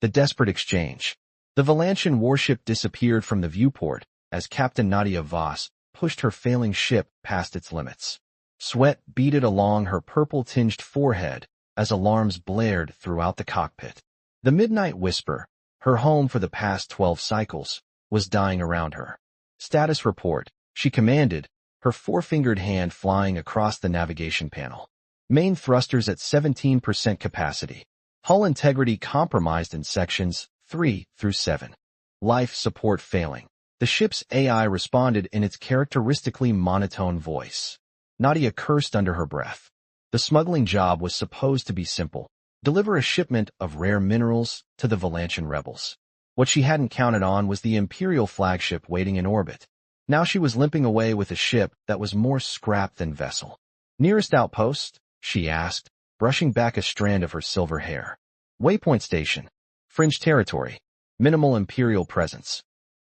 The desperate exchange. The Valantian warship disappeared from the viewport as Captain Nadia Voss pushed her failing ship past its limits. Sweat beaded along her purple-tinged forehead as alarms blared throughout the cockpit. The Midnight Whisper, her home for the past 12 cycles, was dying around her. Status report, she commanded, her four-fingered hand flying across the navigation panel. Main thrusters at 17% capacity. Hull integrity compromised in sections 3 through 7. Life support failing. The ship's AI responded in its characteristically monotone voice. Nadia cursed under her breath. The smuggling job was supposed to be simple. Deliver a shipment of rare minerals to the Valantian rebels. What she hadn't counted on was the Imperial flagship waiting in orbit. Now she was limping away with a ship that was more scrap than vessel. Nearest outpost? She asked, brushing back a strand of her silver hair. Waypoint station. Fringe territory. Minimal Imperial presence.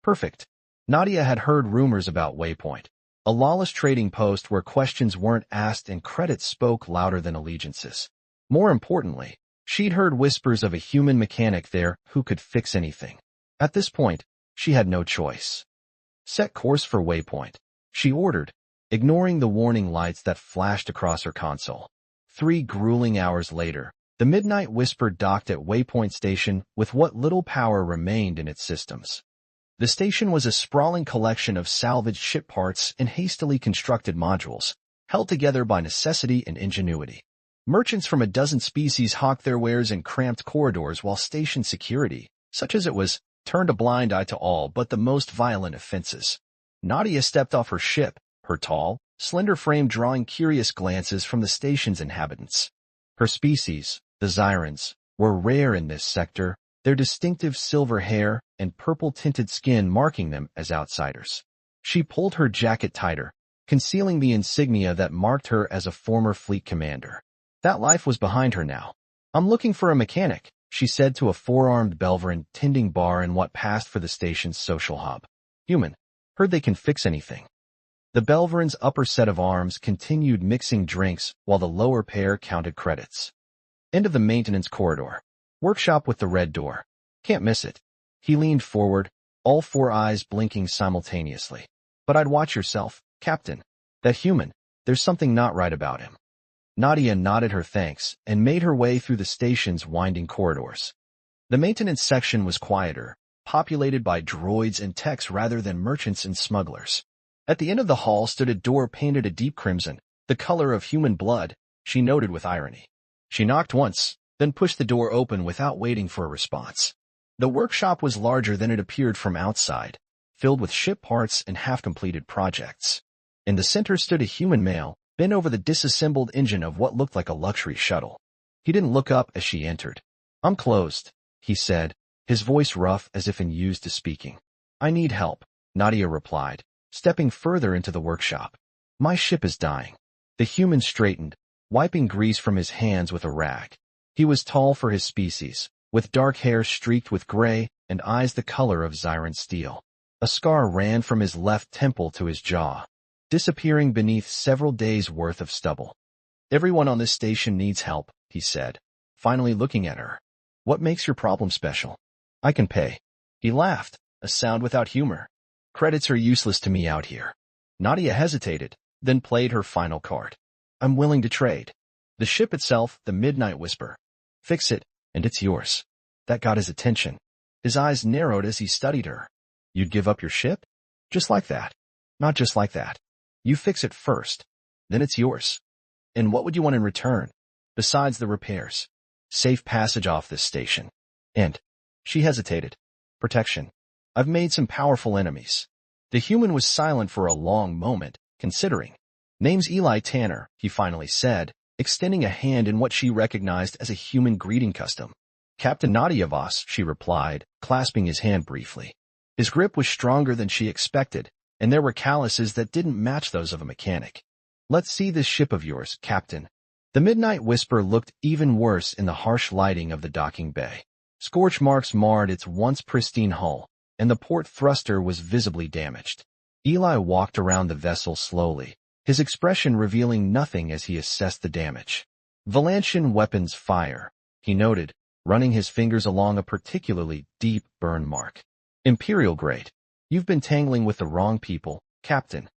Perfect. Nadia had heard rumors about Waypoint, a lawless trading post where questions weren't asked and credits spoke louder than allegiances. More importantly, she'd heard whispers of a human mechanic there who could fix anything. At this point, she had no choice. Set course for Waypoint, she ordered, ignoring the warning lights that flashed across her console. 3 grueling hours later, the Midnight Whisper docked at Waypoint Station with what little power remained in its systems. The station was a sprawling collection of salvaged ship parts and hastily constructed modules, held together by necessity and ingenuity. Merchants from a dozen species hawked their wares in cramped corridors while station security, such as it was, turned a blind eye to all but the most violent offenses. Nadia stepped off her ship, her tall, slender frame drawing curious glances from the station's inhabitants. Her species, the Xyrans, were rare in this sector, their distinctive silver hair and purple-tinted skin marking them as outsiders. She pulled her jacket tighter, concealing the insignia that marked her as a former fleet commander. That life was behind her now. I'm looking for a mechanic, she said to a four-armed Belveran tending bar in what passed for the station's social hub. Human. Heard they can fix anything. The Belveran's upper set of arms continued mixing drinks while the lower pair counted credits. End of the maintenance corridor. Workshop with the red door. Can't miss it. He leaned forward, all 4 eyes blinking simultaneously. But I'd watch yourself, Captain. That human, there's something not right about him. Nadia nodded her thanks and made her way through the station's winding corridors. The maintenance section was quieter, populated by droids and techs rather than merchants and smugglers. At the end of the hall stood a door painted a deep crimson, the color of human blood, she noted with irony. She knocked once, then pushed the door open without waiting for a response. The workshop was larger than it appeared from outside, filled with ship parts and half-completed projects. In the center stood a human male, bent over the disassembled engine of what looked like a luxury shuttle. He didn't look up as she entered. I'm closed, he said, his voice rough as if unused to speaking. I need help, Nadia replied, stepping further into the workshop. My ship is dying. The human straightened, wiping grease from his hands with a rag. He was tall for his species, with dark hair streaked with gray and eyes the color of Xyran steel. A scar ran from his left temple to his jaw, disappearing beneath several days' worth of stubble. Everyone on this station needs help, he said, finally looking at her. What makes your problem special? I can pay. He laughed, a sound without humor. Credits are useless to me out here. Nadia hesitated, then played her final card. I'm willing to trade. The ship itself, the Midnight Whisper. Fix it, and it's yours. That got his attention. His eyes narrowed as he studied her. You'd give up your ship? Just like that. Not just like that. You fix it first. Then it's yours. And what would you want in return? Besides the repairs. Safe passage off this station. And, she hesitated. Protection. I've made some powerful enemies. The human was silent for a long moment, considering. Name's Eli Tanner, he finally said, extending a hand in what she recognized as a human greeting custom. Captain Nadia Voss, she replied, clasping his hand briefly. His grip was stronger than she expected, and there were calluses that didn't match those of a mechanic. Let's see this ship of yours, Captain. The Midnight Whisper looked even worse in the harsh lighting of the docking bay. Scorch marks marred its once pristine hull, and the port thruster was visibly damaged. Eli walked around the vessel slowly, his expression revealing nothing as he assessed the damage. Valantian weapons fire, he noted, running his fingers along a particularly deep burn mark. Imperial grade. You've been tangling with the wrong people, Captain.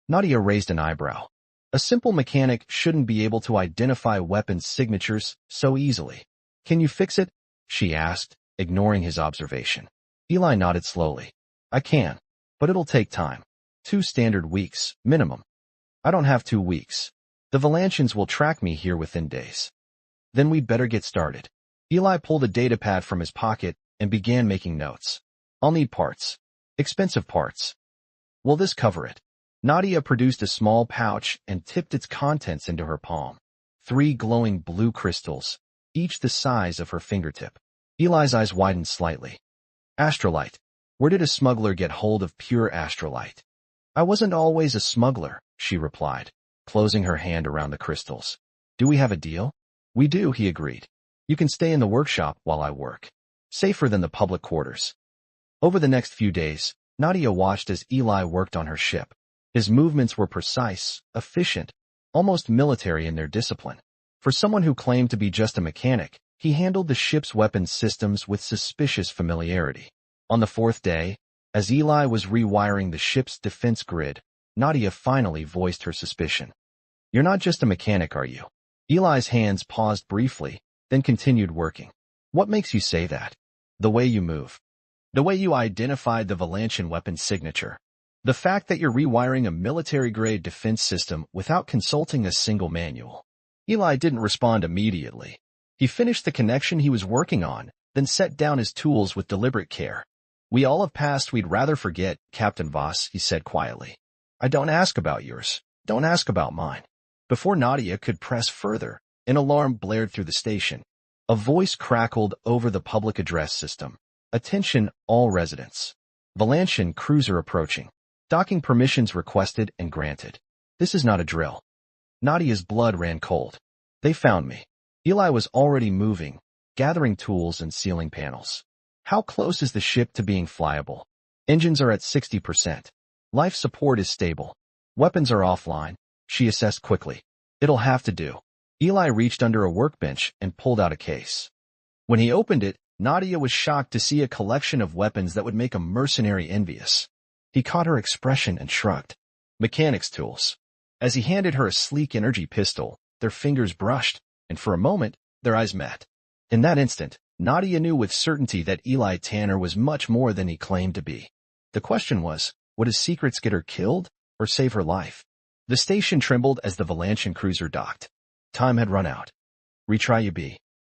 Nadia raised an eyebrow. A simple mechanic shouldn't be able to identify weapons signatures so easily. Can you fix it? She asked, ignoring his observation. Eli nodded slowly. I can, but it'll take time. 2 standard weeks, minimum. I don't have 2 weeks. The Valantians will track me here within days. Then we'd better get started. Eli pulled a datapad from his pocket and began making notes. I'll need parts. Expensive parts. Will this cover it? Nadia produced a small pouch and tipped its contents into her palm. 3 glowing blue crystals, each the size of her fingertip. Eli's eyes widened slightly. Astrolite. Where did a smuggler get hold of pure astrolite? I wasn't always a smuggler, she replied, closing her hand around the crystals. Do we have a deal? We do, he agreed. You can stay in the workshop while I work. Safer than the public quarters. Over the next few days, Nadia watched as Eli worked on her ship. His movements were precise, efficient, almost military in their discipline. For someone who claimed to be just a mechanic, he handled the ship's weapons systems with suspicious familiarity. On the 4th day, as Eli was rewiring the ship's defense grid, Nadia finally voiced her suspicion. You're not just a mechanic, are you? Eli's hands paused briefly, then continued working. What makes you say that? The way you move. The way you identified the Valantian weapon signature. The fact that you're rewiring a military-grade defense system without consulting a single manual. Eli didn't respond immediately. He finished the connection he was working on, then set down his tools with deliberate care. We all have passed we'd rather forget, Captain Voss, he said quietly. I don't ask about yours. Don't ask about mine. Before Nadia could press further, an alarm blared through the station. A voice crackled over the public address system. Attention, all residents. Valantian cruiser approaching. Docking permissions requested and granted. This is not a drill. Nadia's blood ran cold. They found me. Eli was already moving, gathering tools and sealing panels. How close is the ship to being flyable? Engines are at 60%. Life support is stable. Weapons are offline, she assessed quickly. It'll have to do. Eli reached under a workbench and pulled out a case. When he opened it, Nadia was shocked to see a collection of weapons that would make a mercenary envious. He caught her expression and shrugged. Mechanics tools. As he handed her a sleek energy pistol, their fingers brushed, and for a moment, their eyes met. In that instant, Nadia knew with certainty that Eli Tanner was much more than he claimed to be. The question was, would his secrets get her killed or save her life? The station trembled as the Valantian cruiser docked. Time had run out. Retry you be.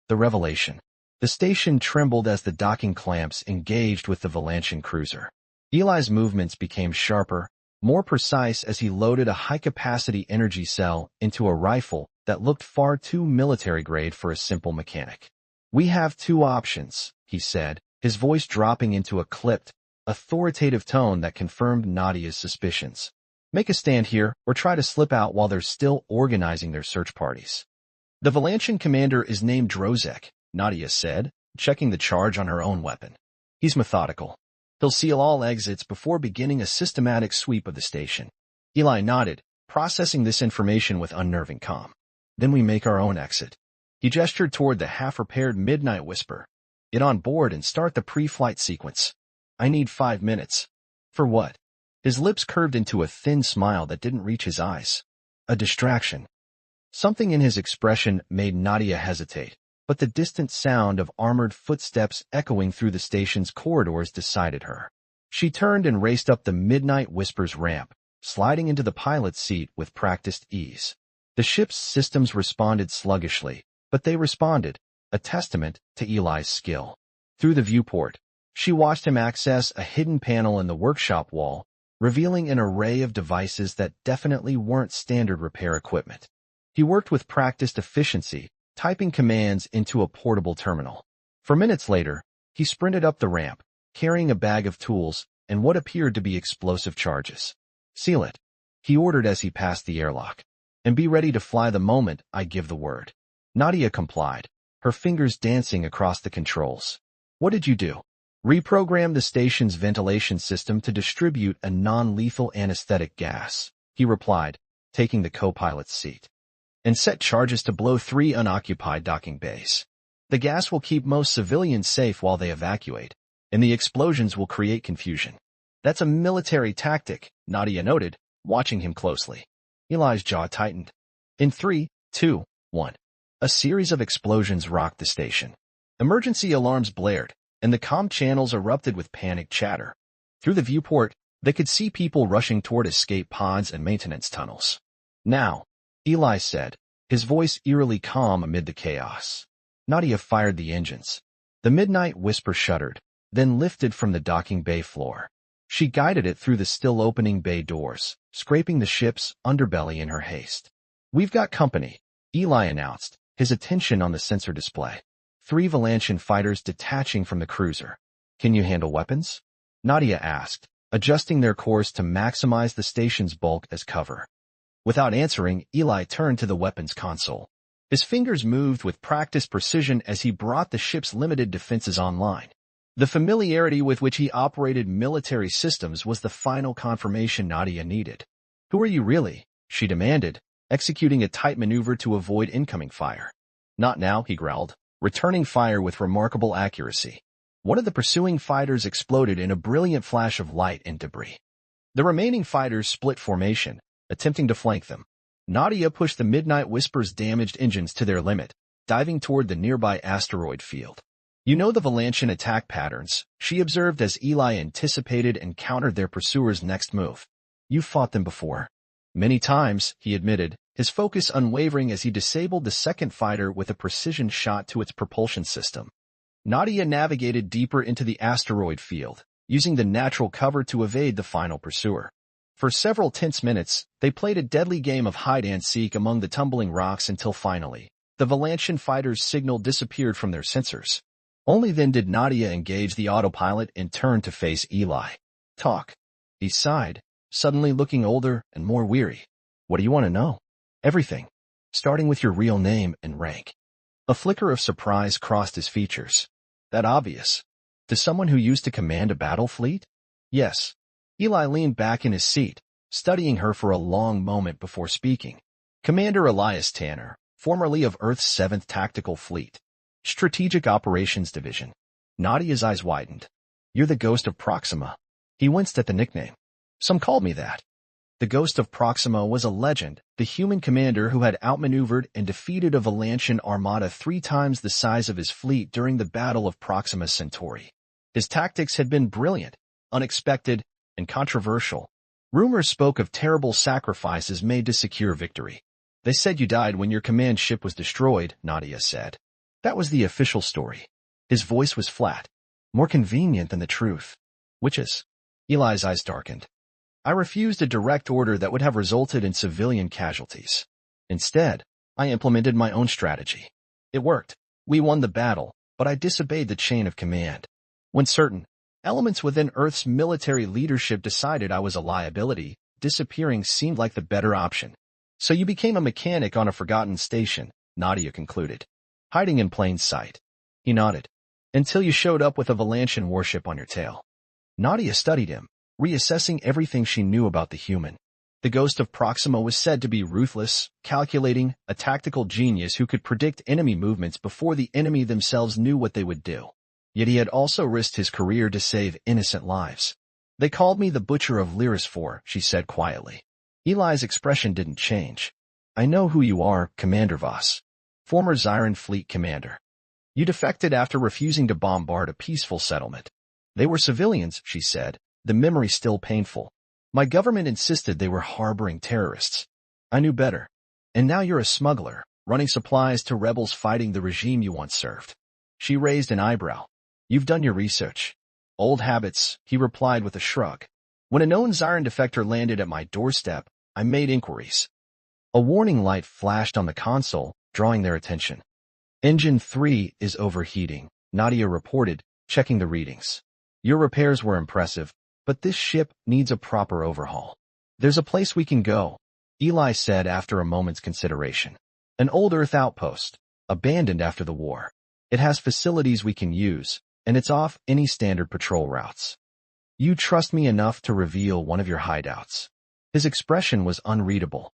The revelation. The station trembled as the docking clamps engaged with the Valantian cruiser. Eli's movements became sharper, more precise as he loaded a high-capacity energy cell into a rifle that looked far too military-grade for a simple mechanic. We have 2 options, he said, his voice dropping into a clipped, authoritative tone that confirmed Nadia's suspicions. Make a stand here or try to slip out while they're still organizing their search parties. The Valantian commander is named Drozek, Nadia said, checking the charge on her own weapon. He's methodical. He'll seal all exits before beginning a systematic sweep of the station. Eli nodded, processing this information with unnerving calm. Then we make our own exit. He gestured toward the half-repaired Midnight Whisper. Get on board and start the pre-flight sequence. I need 5 minutes. For what? His lips curved into a thin smile that didn't reach his eyes. A distraction. Something in his expression made Nadia hesitate, but the distant sound of armored footsteps echoing through the station's corridors decided her. She turned and raced up the Midnight Whisper's ramp, sliding into the pilot's seat with practiced ease. The ship's systems responded sluggishly, but they responded, a testament to Eli's skill. Through the viewport, she watched him access a hidden panel in the workshop wall, revealing an array of devices that definitely weren't standard repair equipment. He worked with practiced efficiency, typing commands into a portable terminal. For minutes later, he sprinted up the ramp, carrying a bag of tools and what appeared to be explosive charges. Seal it, he ordered as he passed the airlock. And be ready to fly the moment I give the word. Nadia complied, her fingers dancing across the controls. What did you do? Reprogram the station's ventilation system to distribute a non-lethal anesthetic gas, he replied, taking the co-pilot's seat. And set charges to blow 3 unoccupied docking bays. The gas will keep most civilians safe while they evacuate, and the explosions will create confusion. That's a military tactic, Nadia noted, watching him closely. Eli's jaw tightened. In 3, 2, 1. A series of explosions rocked the station. Emergency alarms blared, and the comm channels erupted with panicked chatter. Through the viewport, they could see people rushing toward escape pods and maintenance tunnels. Now, Eli said, his voice eerily calm amid the chaos. Nadia fired the engines. The midnight whisper shuddered, then lifted from the docking bay floor. She guided it through the still opening bay doors, scraping the ship's underbelly in her haste. We've got company, Eli announced, his attention on the sensor display. 3 Valantian fighters detaching from the cruiser. Can you handle weapons? Nadia asked, adjusting their course to maximize the station's bulk as cover. Without answering, Eli turned to the weapons console. His fingers moved with practiced precision as he brought the ship's limited defenses online. The familiarity with which he operated military systems was the final confirmation Nadia needed. Who are you really? She demanded, executing a tight maneuver to avoid incoming fire. Not now, he growled, returning fire with remarkable accuracy. One of the pursuing fighters exploded in a brilliant flash of light and debris. The remaining fighters split formation, attempting to flank them. Nadia pushed the Midnight Whisper's damaged engines to their limit, diving toward the nearby asteroid field. You know the Valantian attack patterns, she observed as Eli anticipated and countered their pursuers' next move. You've fought them before. Many times, he admitted, his focus unwavering as he disabled the second fighter with a precision shot to its propulsion system. Nadia navigated deeper into the asteroid field, using the natural cover to evade the final pursuer. For several tense minutes, they played a deadly game of hide-and-seek among the tumbling rocks until finally, the Valantian fighters' signal disappeared from their sensors. Only then did Nadia engage the autopilot and turn to face Eli. Talk. He sighed, suddenly looking older and more weary. What do you want to know? Everything. Starting with your real name and rank. A flicker of surprise crossed his features. That obvious. To someone who used to command a battle fleet? Yes. Eli leaned back in his seat, studying her for a long moment before speaking. Commander Elias Tanner, formerly of Earth's 7th Tactical Fleet. Strategic Operations Division. Nadia's eyes widened. You're the Ghost of Proxima. He winced at the nickname. Some called me that. The Ghost of Proxima was a legend, the human commander who had outmaneuvered and defeated a Valantian armada 3 times the size of his fleet during the Battle of Proxima Centauri. His tactics had been brilliant, unexpected, and controversial. Rumors spoke of terrible sacrifices made to secure victory. They said you died when your command ship was destroyed, Nadia said. That was the official story. His voice was flat, more convenient than the truth. Witches. Eli's eyes darkened. I refused a direct order that would have resulted in civilian casualties. Instead, I implemented my own strategy. It worked. We won the battle, but I disobeyed the chain of command. When certain elements within Earth's military leadership decided I was a liability, disappearing seemed like the better option. So you became a mechanic on a forgotten station, Nadia concluded. Hiding in plain sight. He nodded. Until you showed up with a Valantian warship on your tail. Nadia studied him, reassessing everything she knew about the human. The Ghost of Proxima was said to be ruthless, calculating, a tactical genius who could predict enemy movements before the enemy themselves knew what they would do. Yet he had also risked his career to save innocent lives. They called me the Butcher of Lyrisfor, she said quietly. Eli's expression didn't change. I know who you are, Commander Voss. Former Zyran fleet commander. You defected after refusing to bombard a peaceful settlement. They were civilians, she said, the memory still painful. My government insisted they were harboring terrorists. I knew better. And now you're a smuggler, running supplies to rebels fighting the regime you once served. She raised an eyebrow. You've done your research. Old habits, he replied with a shrug. When a known Zyran defector landed at my doorstep, I made inquiries. A warning light flashed on the console, drawing their attention. Engine 3 is overheating, Nadia reported, checking the readings. Your repairs were impressive, but this ship needs a proper overhaul. There's a place we can go, Eli said after a moment's consideration. An old Earth outpost, abandoned after the war. It has facilities we can use, and it's off any standard patrol routes. You trust me enough to reveal one of your hideouts. His expression was unreadable.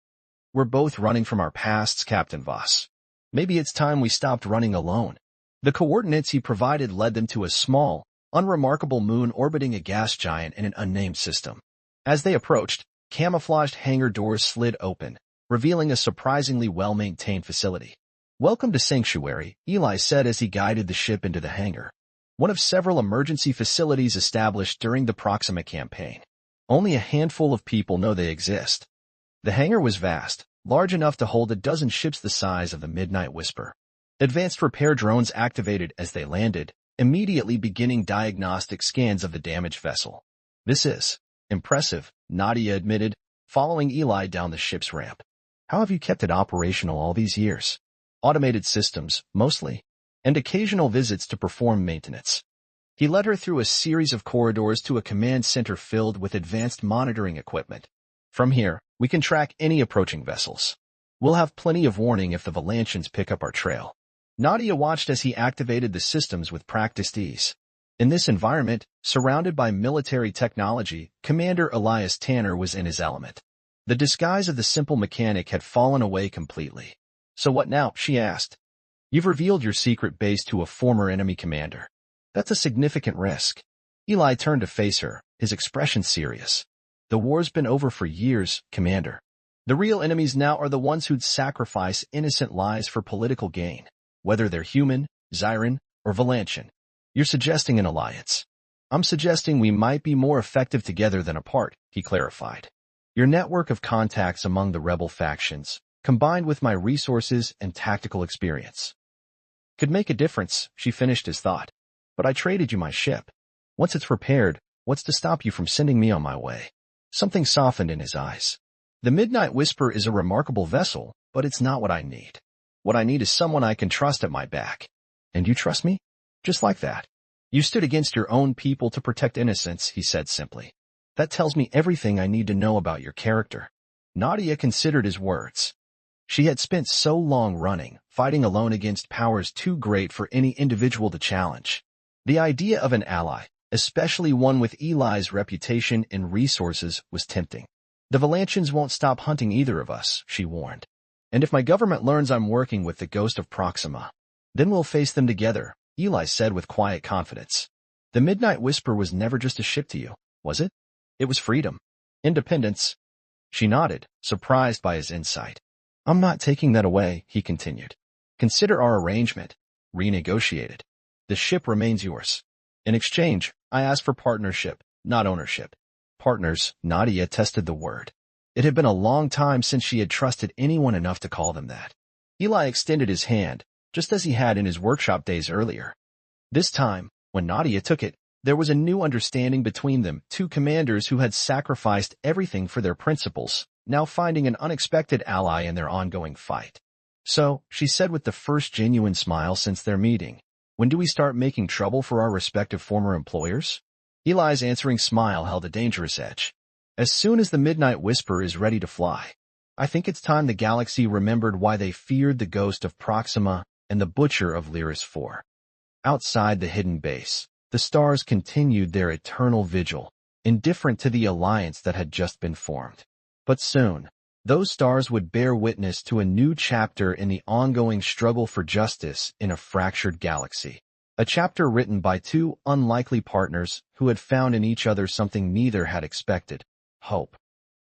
We're both running from our pasts, Captain Voss. Maybe it's time we stopped running alone. The coordinates he provided led them to a small, unremarkable moon orbiting a gas giant in an unnamed system. As they approached, camouflaged hangar doors slid open, revealing a surprisingly well-maintained facility. "Welcome to Sanctuary," Eli said as he guided the ship into the hangar, one of several emergency facilities established during the Proxima campaign. Only a handful of people know they exist. The hangar was vast, large enough to hold a dozen ships the size of the Midnight Whisper. Advanced repair drones activated as they landed, immediately beginning diagnostic scans of the damaged vessel. "This is impressive," Nadia admitted, following Eli down the ship's ramp. "How have you kept it operational all these years?" "Automated systems, mostly, and occasional visits to perform maintenance." He led her through a series of corridors to a command center filled with advanced monitoring equipment. "From here, we can track any approaching vessels. We'll have plenty of warning if the Valantians pick up our trail." Nadia watched as he activated the systems with practiced ease. In this environment, surrounded by military technology, Commander Elias Tanner was in his element. The disguise of the simple mechanic had fallen away completely. "So what now?" she asked. "You've revealed your secret base to a former enemy commander. That's a significant risk." Eli turned to face her, his expression serious. "The war's been over for years, Commander. The real enemies now are the ones who'd sacrifice innocent lives for political gain, whether they're human, Zyran, or Valantian. You're suggesting an alliance." "I'm suggesting we might be more effective together than apart," he clarified. "Your network of contacts among the rebel factions, combined with my resources and tactical experience, could make a difference," she finished his thought. "But I traded you my ship. Once it's repaired, what's to stop you from sending me on my way?" Something softened in his eyes. "The Midnight Whisper is a remarkable vessel, but it's not what I need. What I need is someone I can trust at my back." "And you trust me?" "Just like that. You stood against your own people to protect innocence," he said simply. "That tells me everything I need to know about your character." Nadia considered his words. She had spent so long running, fighting alone against powers too great for any individual to challenge. The idea of an ally, especially one with Eli's reputation and resources, was tempting. "The Valantians won't stop hunting either of us," she warned. "And if my government learns I'm working with the ghost of Proxima, then we'll face them together," Eli said with quiet confidence. "The Midnight Whisper was never just a ship to you, was it? It was freedom. Independence." She nodded, surprised by his insight. "I'm not taking that away," he continued. "Consider our arrangement. Renegotiated. The ship remains yours. In exchange, I ask for partnership, not ownership." Partners, Nadia tested the word. It had been a long time since she had trusted anyone enough to call them that. Eli extended his hand, just as he had in his workshop days earlier. This time, when Nadia took it, there was a new understanding between them, two commanders who had sacrificed everything for their principles, now finding an unexpected ally in their ongoing fight. "So," she said with the first genuine smile since their meeting, "when do we start making trouble for our respective former employers?" Eli's answering smile held a dangerous edge. "As soon as the Midnight Whisper is ready to fly. I think it's time the galaxy remembered why they feared the ghost of Proxima and the butcher of Lyris 4. Outside the hidden base, the stars continued their eternal vigil, indifferent to the alliance that had just been formed. But soon, those stars would bear witness to a new chapter in the ongoing struggle for justice in a fractured galaxy. A chapter written by two unlikely partners who had found in each other something neither had expected: hope.